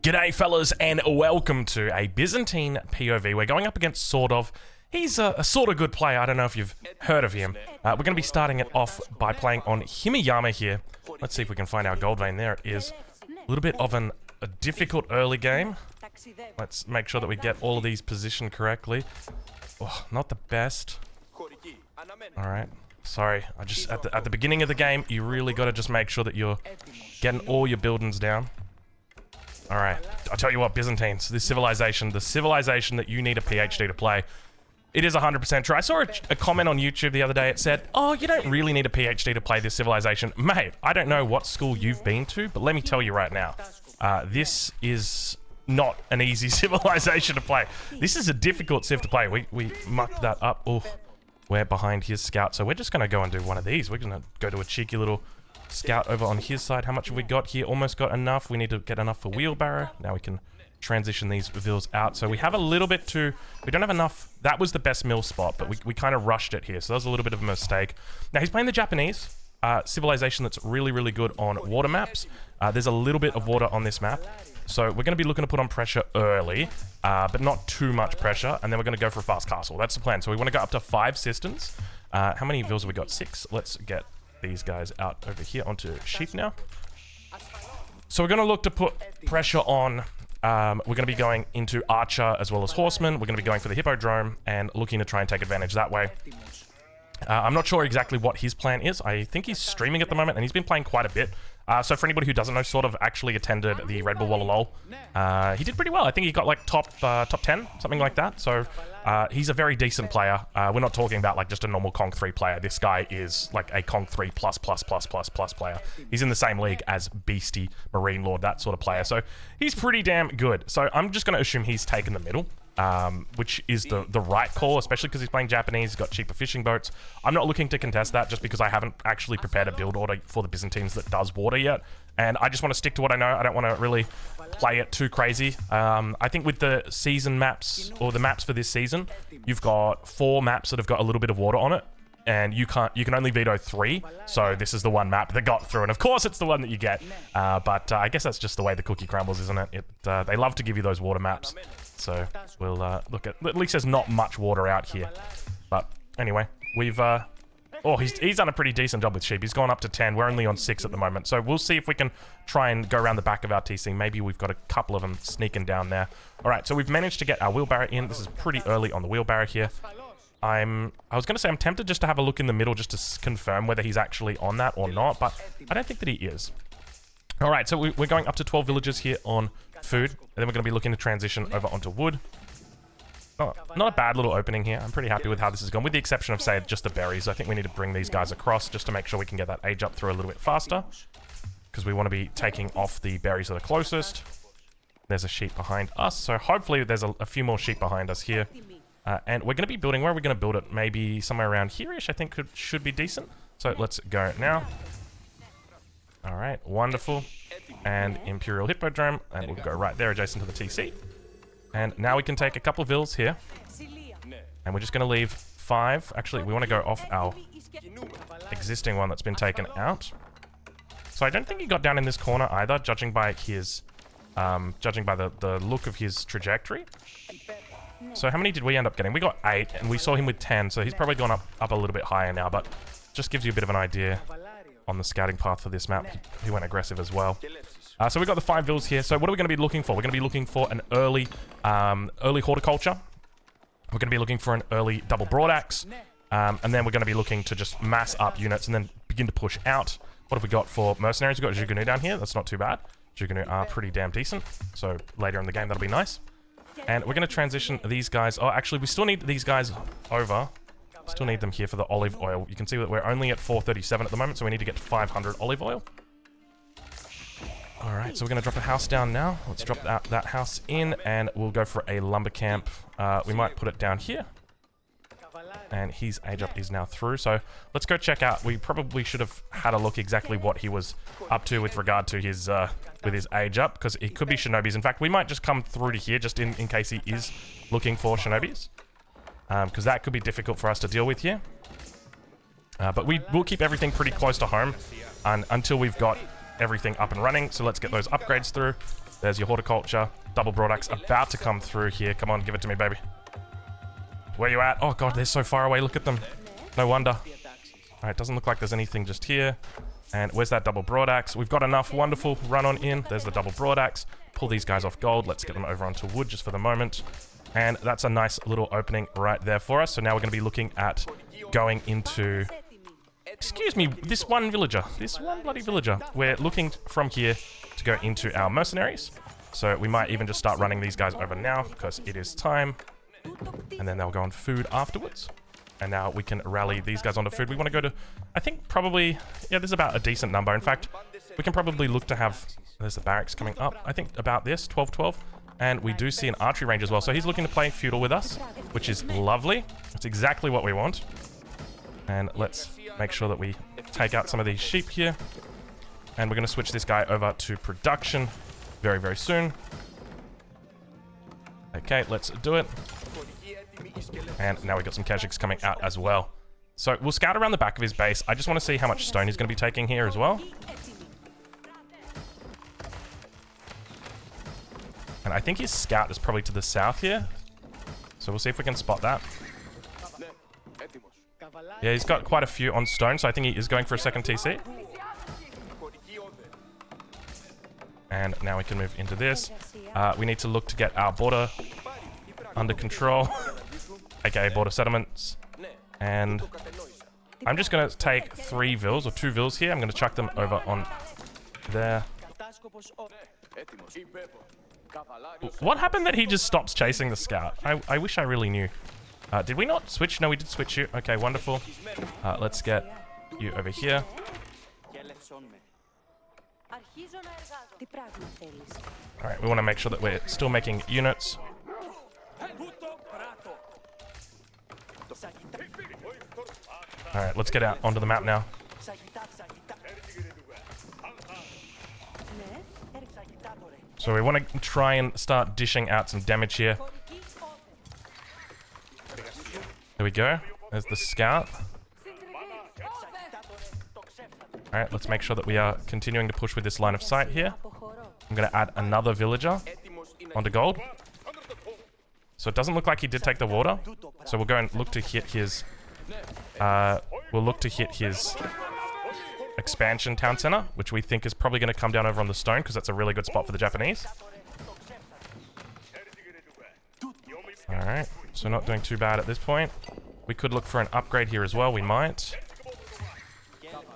G'day fellas and welcome to a Byzantine POV. We're going up against sort of. He's a sort of good player. I don't know if you've heard of him. We're going to be starting it off by playing on Himiyama here. Let's see if we can find our gold vein. There it is. A little bit of a difficult early game. Let's make sure that we get all of these positioned correctly. Oh, not the best. Alright. Sorry. At the beginning of the game, you really got to just make sure that you're getting all your buildings down. Alright, I'll tell you what, Byzantines, this civilization, the civilization that you need a PhD to play, it is 100% true. I saw a comment on YouTube the other day, it said, oh, you don't really need a PhD to play this civilization. Mate, I don't know what school you've been to, but let me tell you right now, this is not an easy civilization to play. This is a difficult civ to play. We mucked that up. Oh, we're behind his scout, so we're just going to go and do one of these. We're going to go to a cheeky little scout over on his side. How much have we got here? Almost got enough. We need to get enough for wheelbarrow. Now we can transition these vills out. So we have a little bit to... We don't have enough. That was the best mill spot, but we kind of rushed it here. So that was a little bit of a mistake. Now he's playing the Japanese civilization that's really, really good on water maps. There's a little bit of water on this map. So we're going to be looking to put on pressure early, but not too much pressure. And then we're going to go for a fast castle. That's the plan. So we want to go up to 5 cisterns. How many vills have we got? 6. Let's get these guys out over here onto sheep now. So we're going to look to put pressure on. We're going to be going into archer as well as horsemen. We're going to be going for the hippodrome and looking to try and take advantage that way. I'm not sure exactly what his plan is. I think he's streaming at the moment and he's been playing quite a bit. So for anybody who doesn't know, sort of actually attended the Red Bull Walla Lol. He did pretty well. I think he got like top 10, something like that. So he's a very decent player. We're not talking about like just a normal Conk 3 player. This guy is like a Conk 3 plus player. He's in the same league as Beastie, Marine Lord, that sort of player. So he's pretty damn good. So I'm just going to assume he's taken the middle. Which is the right call, especially because he's playing Japanese, he's got cheaper fishing boats. I'm not looking to contest that just because I haven't actually prepared a build order for the Byzantines that does water yet. And I just want to stick to what I know. I don't want to really play it too crazy. I think with the season maps, or the maps for this season, you've got 4 maps that have got a little bit of water on it. And you can only veto 3, so this is the one map that got through, and of course it's the one that you get. But I guess that's just the way the cookie crumbles, isn't it? They love to give you those water maps. So we'll look at least there's not much water out here. But anyway, we've he's done a pretty decent job with sheep. He's gone up to 10. We're only on 6 at the moment. So we'll see if we can try and go around the back of our TC. Maybe we've got a couple of them sneaking down there. All right, so we've managed to get our wheelbarrow in. This is pretty early on the wheelbarrow here. I was going to say I'm tempted just to have a look in the middle just to confirm whether he's actually on that or not, but I don't think that he is. All right, so we're going up to 12 villages here on food, and then we're going to be looking to transition over onto wood. Oh, not a bad little opening here. I'm pretty happy with how this has gone, with the exception of, say, just the berries. I think we need to bring these guys across just to make sure we can get that age up through a little bit faster, because we want to be taking off the berries that are closest. There's a sheep behind us, so hopefully there's a few more sheep behind us here. And we're going to be building, where are we going to build it? Maybe somewhere around here-ish, I think should be decent. So let's go now. All right, wonderful. And Imperial Hippodrome, and we'll go right there adjacent to the TC. And now we can take a couple of vills here. And we're just going to leave 5. Actually, we want to go off our existing one that's been taken out. So I don't think he got down in this corner either, judging by his, the look of his trajectory. So how many did we end up getting? We got 8, and we saw him with 10, so he's probably gone up a little bit higher now, but just gives you a bit of an idea on the scouting path for this map. He went aggressive as well. So we've got the 5 vills here. So what are we going to be looking for? We're going to be looking for an early horticulture. We're going to be looking for an early double broadaxe. And then we're going to be looking to just mass up units and then begin to push out. What have we got for mercenaries? We've got Jugunu down here. That's not too bad. Jugunu are pretty damn decent. So later in the game, that'll be nice. And we're going to transition these guys. Oh, actually, we still need these guys over. Still need them here for the olive oil. You can see that we're only at 437 at the moment, so we need to get to 500 olive oil. All right, so we're going to drop a house down now. Let's drop that house in, and we'll go for a lumber camp. We might put it down here. And his age up is now through, so let's go check out. We probably should have had a look exactly what he was up to with regard to his age up, because it could be shinobis. In fact, we might just come through to here just in case he is looking for shinobis, because that could be difficult for us to deal with here. But we'll keep everything pretty close to home until we've got everything up and running. So let's get those upgrades through. There's your horticulture. Double broadaxe about to come through here. Come on, give it to me, baby. Where you at? Oh god, they're so far away. Look at them. No wonder. Alright, doesn't look like there's anything just here. And where's that double broadaxe? We've got enough. Wonderful. Run on in. There's the double broadaxe. Pull these guys off gold. Let's get them over onto wood just for the moment. And that's a nice little opening right there for us. So now we're going to be looking at going into... Excuse me, this one villager. This one bloody villager. We're looking from here to go into our mercenaries. So we might even just start running these guys over now because it is time. And then they'll go on food afterwards. And now we can rally these guys onto food. We want to go to, I think probably, yeah, this is about a decent number. In fact, we can probably look to have, there's the barracks coming up. I think about this, 12-12. And we do see an archery range as well. So he's looking to play feudal with us, which is lovely. That's exactly what we want. And let's make sure that we take out some of these sheep here. And we're going to switch this guy over to production very, very soon. Okay, let's do it. And now we've got some Keshiks coming out as well. So we'll scout around the back of his base. I just want to see how much stone he's going to be taking here as well. And I think his scout is probably to the south here. So we'll see if we can spot that. Yeah, he's got quite a few on stone, so I think he is going for a second TC. And now we can move into this. We need to look to get our border under control. AKA border settlements. And I'm just going to take 3 vills or 2 vills here. I'm going to chuck them over on there. What happened that he just stops chasing the scout? I wish I really knew. Did we not switch? No, we did switch you. Okay, wonderful. Let's get you over here. Alright, we want to make sure that we're still making units. Alright, let's get out onto the map now. So we want to try and start dishing out some damage here. There we go. There's the scout. Alright, let's make sure that we are continuing to push with this line of sight here. I'm going to add another villager onto gold. So it doesn't look like he did take the water. So we'll go and look to hit his... we'll look to hit his expansion town center, which we think is probably going to come down over on the stone because that's a really good spot for the Japanese. Alright, so not doing too bad at this point. We could look for an upgrade here as well, we might.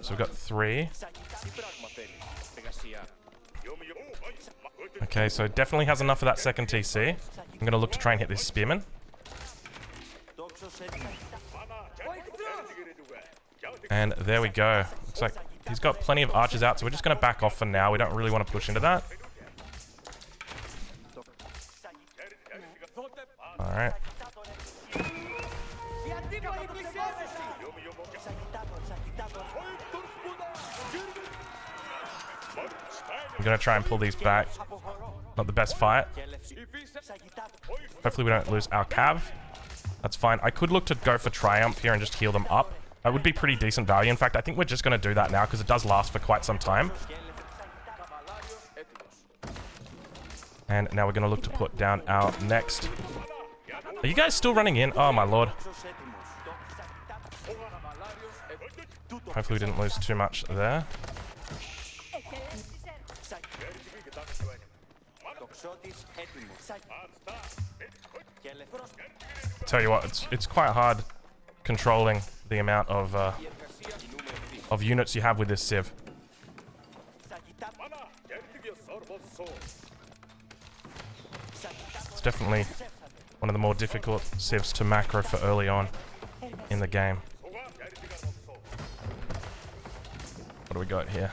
So we've got 3. Okay, so definitely has enough of that second TC. I'm going to look to try and hit this spearman. And there we go. Looks like he's got plenty of archers out, so we're just going to back off for now. We don't really want to push into that. Alright. I'm going to try and pull these back. Not the best fight. Hopefully we don't lose our cav. That's fine. I could look to go for Triumph here and just heal them up. That would be pretty decent value. In fact, I think we're just going to do that now because it does last for quite some time. And now we're going to look to put down our next... Are you guys still running in? Oh my lord. Hopefully we didn't lose too much there. Tell you what, it's quite hard controlling the amount of units you have with this civ. It's definitely one of the more difficult civs to macro for early on in the game. What do we got here?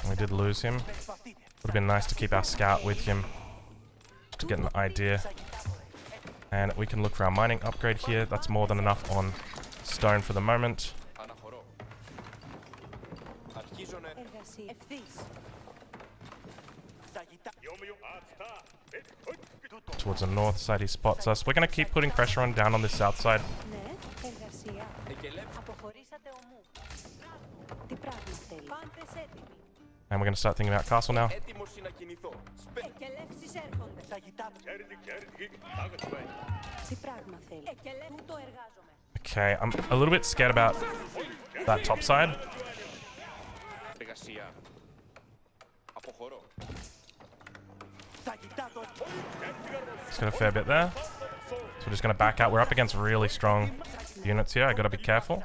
We did lose him. Would have been nice to keep our scout with him to get an idea. And we can look for our mining upgrade here. That's more than enough on stone for the moment. Towards the north side, he spots us. We're going to keep putting pressure on down on this south side. And we're going to start thinking about castle now. Okay, I'm a little bit scared about that top side. Just got a fair bit there. So we're just going to back out. We're up against really strong units here. I got to be careful.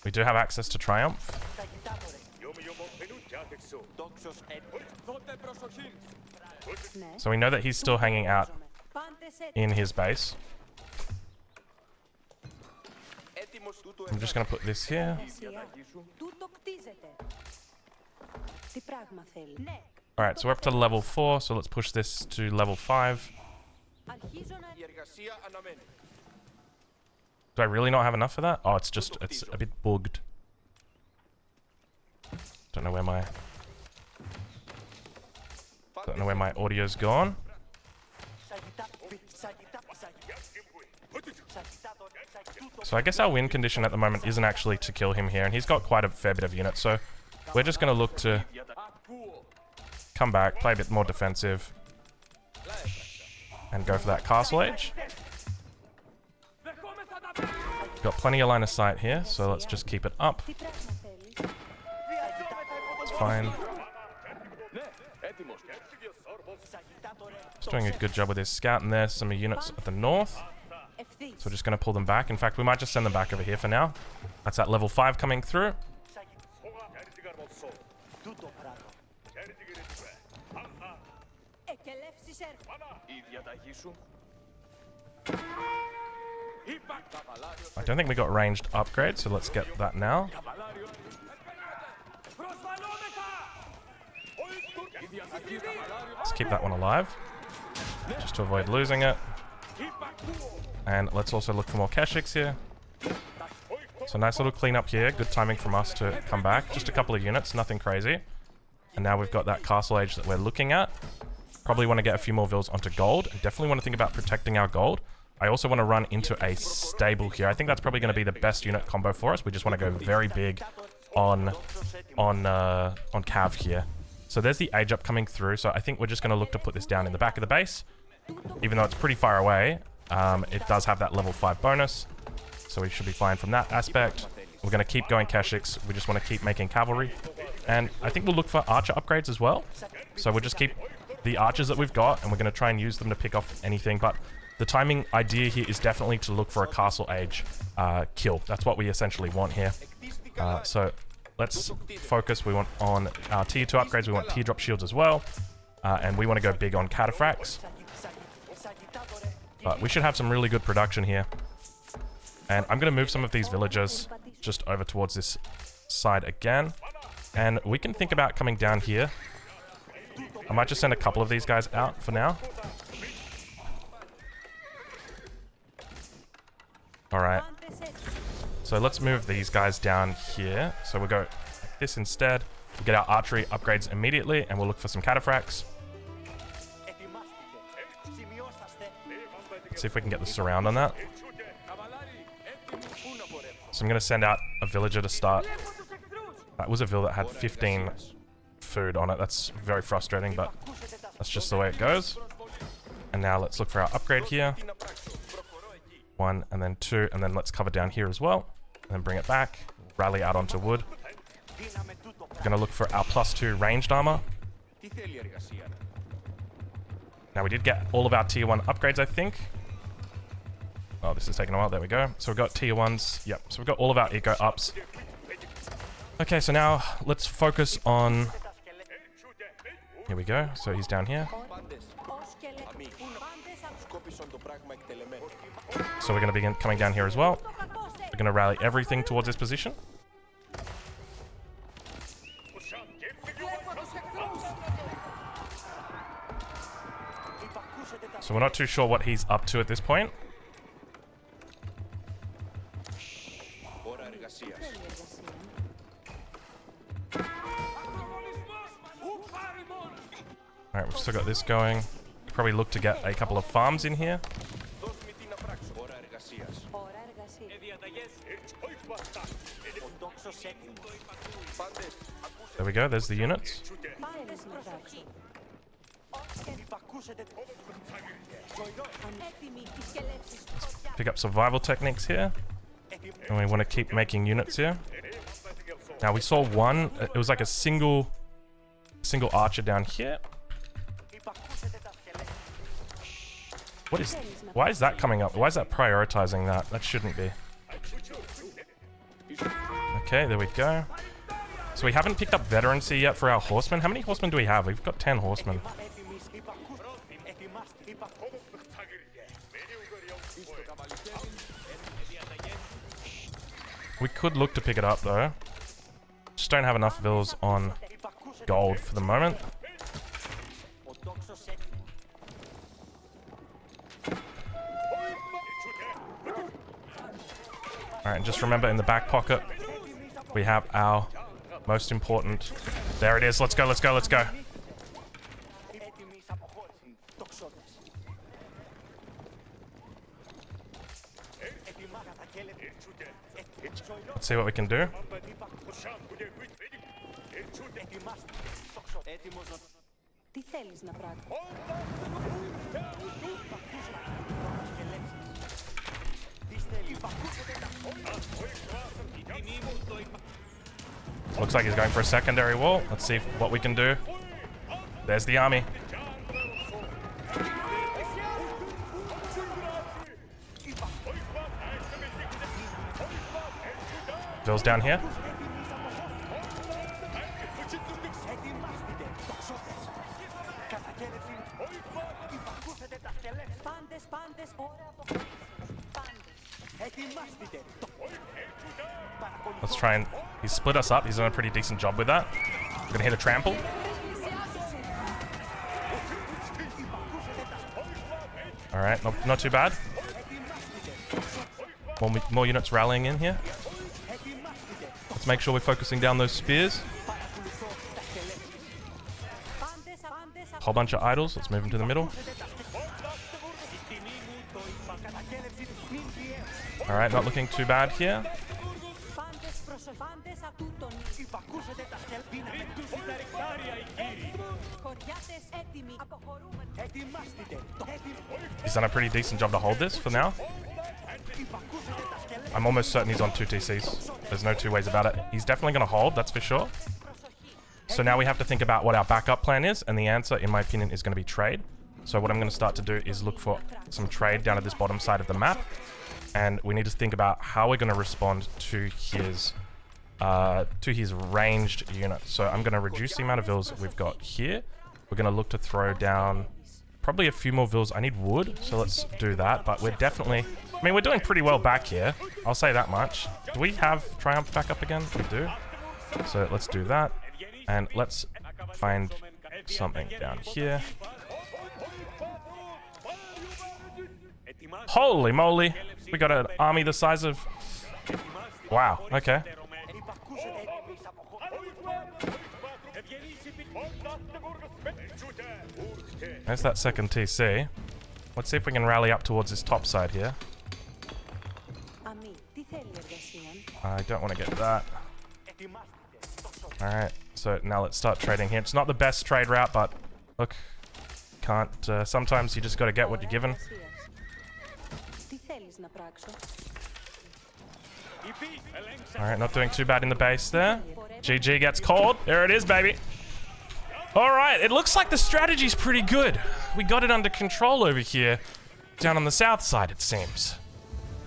We do have access to Triumph. So we know that he's still hanging out in his base. I'm just going to put this here. Alright, so we're up to level 4, so let's push this to level 5. Do I really not have enough for that? Oh, it's a bit bugged. Don't know where my audio's gone. So I guess our win condition at the moment isn't actually to kill him here, and he's got quite a fair bit of units, so we're just going to look to come back, play a bit more defensive, and go for that castle age. Got plenty of line of sight here, so let's just keep it up. It's fine. Just doing a good job with his scout, and there's some units at the north. So we're just going to pull them back. In fact, we might just send them back over here for now. That's at level 5 coming through. I don't think we got ranged upgrades, so let's get that now. Let's keep that one alive, just to avoid losing it. And let's also look for more Keshiks here. So nice little cleanup here. Good timing from us to come back. Just a couple of units, nothing crazy. And now we've got that castle age that we're looking at. Probably want to get a few more vills onto gold. Definitely want to think about protecting our gold. I also want to run into a stable here. I think that's probably going to be the best unit combo for us. We just want to go very big on Cav here. So there's the age up coming through. So I think we're just going to look to put this down in the back of the base. Even though it's pretty far away, it does have that level 5 bonus. So we should be fine from that aspect. We're going to keep going Keshiks. We just want to keep making cavalry. And I think we'll look for archer upgrades as well. So we'll just keep the archers that we've got, and we're going to try and use them to pick off anything. But the timing idea here is definitely to look for a castle age kill. That's what we essentially want here. So let's focus. We want on our tier 2 upgrades. We want teardrop shields as well. And we want to go big on cataphracts. But we should have some really good production here. And I'm going to move some of these villagers just over towards this side again. And we can think about coming down here. I might just send a couple of these guys out for now. Alright. So let's move these guys down here. So we'll go like this instead. We'll get our archery upgrades immediately, and we'll look for some cataphracts. See if we can get the surround on that. So I'm going to send out a villager to start. That was a vill that had 15 food on it. That's very frustrating, but that's just the way it goes. And now let's look for our upgrade here. 1, and then 2, and then let's cover down here as well. And then bring it back. Rally out onto wood. We're going to look for our +2 ranged armor. Now we did get all of our tier 1 upgrades, I think. Oh, this is taking a while. There we go. So we've got tier 1s. Yep. So we've got all of our eco ups. Okay, so now let's focus on... Here we go. So he's down here. So we're going to begin coming down here as well. We're going to rally everything towards this position. So we're not too sure what he's up to at this point. Alright, we've still got this going. Probably look to get a couple of farms in here. There we go, there's the units. Let's pick up survival techniques here. And we want to keep making units here. Now we saw one, it was like a single archer down here. Why is that coming up? Why is that prioritizing that? That shouldn't be. Okay, there we go. So we haven't picked up veterancy yet for our horsemen. How many horsemen do we have? We've got 10 horsemen. We could look to pick it up though. Just don't have enough vills on gold for the moment. Alright, and just remember in the back pocket, we have our most important. There it is. Let's go, let's go, let's go. Let's see what we can do. Looks like he's going for a secondary wall. Let's see what we can do. There's the army. Bill's down here. Let's try and... He's split us up. He's done a pretty decent job with that. We're gonna hit a trample. Alright, not too bad. More units rallying in here. Let's make sure we're focusing down those spears. Whole bunch of idols. Let's move them to the middle. Alright, not looking too bad here. He's done a pretty decent job to hold this for now. I'm almost certain he's on 2 TCs. There's no two ways about it. He's definitely going to hold, that's for sure. So now we have to think about what our backup plan is, and the answer, in my opinion, is going to be trade. So what I'm going to start to do is look for some trade down at this bottom side of the map, and we need to think about how we're going to respond to his ranged unit. So I'm going to reduce the amount of vills we've got here. We're going to look to throw down probably a few more vills. I need wood, so let's do that. But we're definitely... I mean, we're doing pretty well back here. I'll say that much. Do we have Triumph back up again? We do. So let's do that. And let's find something down here. Holy moly! We got an army the size of... Wow, okay. There's that second TC. Let's see if we can rally up towards this top side here. I don't want to get that. Alright, so now let's start trading here. It's not the best trade route, but look, can't... sometimes you just got to get what you're given. Alright, not doing too bad in the base there. GG gets called. There it is, baby. Alright, it looks like the strategy's pretty good. We got it under control over here, down on the south side, it seems.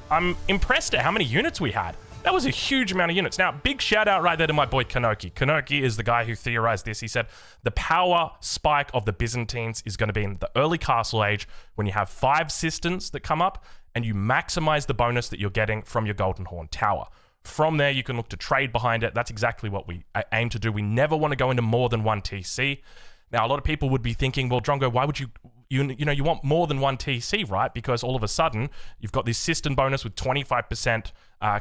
I'm impressed at how many units we had. That was a huge amount of units. Now, big shout out right there to my boy Kanoki. Kanoki is the guy who theorized this. He said the power spike of the Byzantines is going to be in the early Castle Age when you have 5 cisterns that come up and you maximize the bonus that you're getting from your Golden Horn Tower. From there, you can look to trade behind it. That's exactly what we aim to do. We never want to go into more than 1 TC. Now, a lot of people would be thinking, well, Drongo, why would you you know, you want more than one TC, right? Because all of a sudden, you've got this cistern bonus with 25%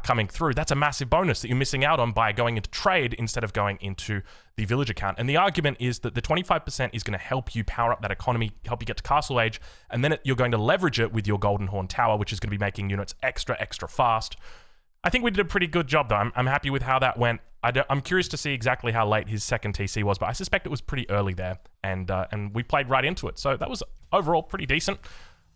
coming through. That's a massive bonus that you're missing out on by going into trade instead of going into the village account. And the argument is that the 25% is going to help you power up that economy, help you get to Castle Age, and then you're going to leverage it with your Golden Horn Tower, which is going to be making units extra fast. I think we did a pretty good job, though. I'm happy with how that went. I'm curious to see exactly how late his second TC was, but I suspect it was pretty early there, and we played right into it. So that was overall pretty decent.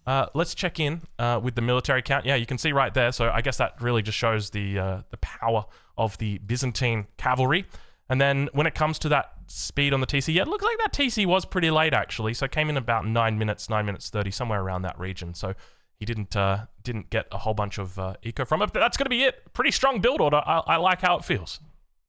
Let's check in with the military count. Yeah, you can see right there. So I guess that really just shows the power of the Byzantine cavalry. And then when it comes to that speed on the TC, yeah, it looks like that TC was pretty late, actually. So it came in about 9 minutes 30, somewhere around that region. So he didn't get a whole bunch of eco from it, but that's going to be it. Pretty strong build order. I like how it feels.